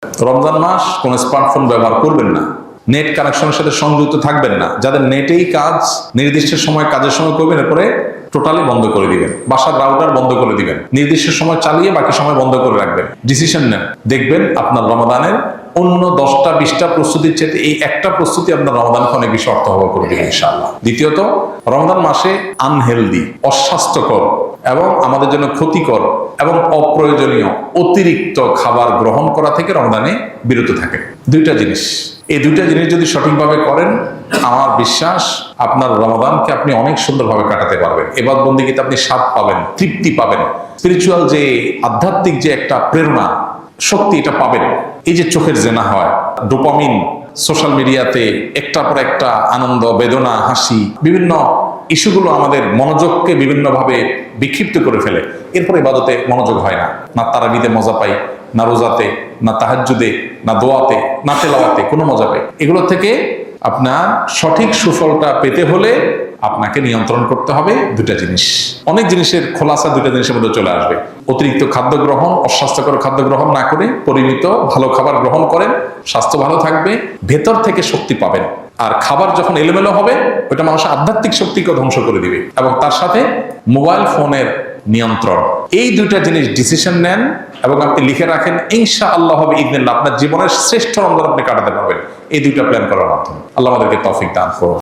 রমজান মাস কোনো স্মার্টফোন ব্যবহার করবেন না, নেট কানেকশনের সাথে সংযুক্ত থাকবেন না। যাদের নেটেই কাজ, নির্দিষ্ট সময় কাজের সময় করবেন, এরপরে টোটালি বন্ধ করে দিবেন। বাসার রাউটার বন্ধ করে দিবেন, নির্দিষ্ট সময় চালিয়ে বাকি সময় বন্ধ করে রাখবেন। ডিসিশন নেন, দেখবেন আপনার রমাদানের অন্য 10টা-20টা প্রস্তুতির চেয়ে এই একটা প্রস্তুতি আপনার রমাদানকে অনেক বেশি অর্থবহ করে দিবে ইনশাআল্লাহ। দ্বিতীয়ত, রমজান মাসে আনহেলদি, অস্বাস্থ্যকর এবং আমাদের জন্য ক্ষতিকর এবং অপ্রয়োজনীয় অতিরিক্ত খাবার গ্রহণ করা থেকে রমজানে বিরত থাকে। দুইটা জিনিস, এই দুইটা জিনিস যদি সঠিকভাবে করেন, আমার বিশ্বাস আপনার রমাদানকে আপনি অনেক সুন্দরভাবে কাটাতে পারবেন। এবাদত বন্দেগীতে আপনি স্বাদ পাবেন, তৃপ্তি পাবেন, স্পিরিচুয়াল যে আধ্যাত্মিক যে একটা প্রেরণা, শক্তি, এটা পাবেন। এই যে চোখের জেনা হয়, ডোপামিন সোশ্যাল মিডিয়াতে একটার পর একটা আনন্দ, বেদনা, হাসি, বিভিন্ন ইস্যুগুলো আমাদের মনোযোগকে বিভিন্নভাবে বিক্ষিপ্ত করে ফেলে। এরপর ইবাদতে মনোযোগ হয় না, না তারাবিতে মজা পাই, না রোজাতে, না তাহাজ্জুদে, না দোয়াতে, না তেলাওয়াতে কোনো মজা পাই। এগুলো থেকে আপনার সঠিক সুফলটা পেতে হলে আপনাকে নিয়ন্ত্রণ করতে হবে দুটা জিনিস। অনেক জিনিসের খোলাসা দুটা জিনিসের মধ্যে চলে আসবে। অতিরিক্ত খাদ্য গ্রহণ, অস্বাস্থ্যকর খাদ্য গ্রহণ না করে পরিমিত ভালো খাবার গ্রহণ করেন, স্বাস্থ্য ভালো থাকবে, ভেতর থেকে শক্তি পাবেন। আর খাবার যখন এলোমেলো হবে, ওটা মানুষের আধ্যাত্মিক শক্তিকে ধ্বংস করে দিবে। এবং তার সাথে মোবাইল ফোনের নিয়ন্ত্রণ, এই দুইটা জিনিস ডিসিশন নেন এবং আপনি লিখে রাখেন, ইনশাআল্লাহ হবে ইদনিল্লাহ আপনার জীবনের শ্রেষ্ঠ রমজান আপনি কাটাতে পারবেন এই দুইটা প্ল্যান করার মাধ্যমে। আল্লাহ আমাদেরকে তৌফিক দান করুন।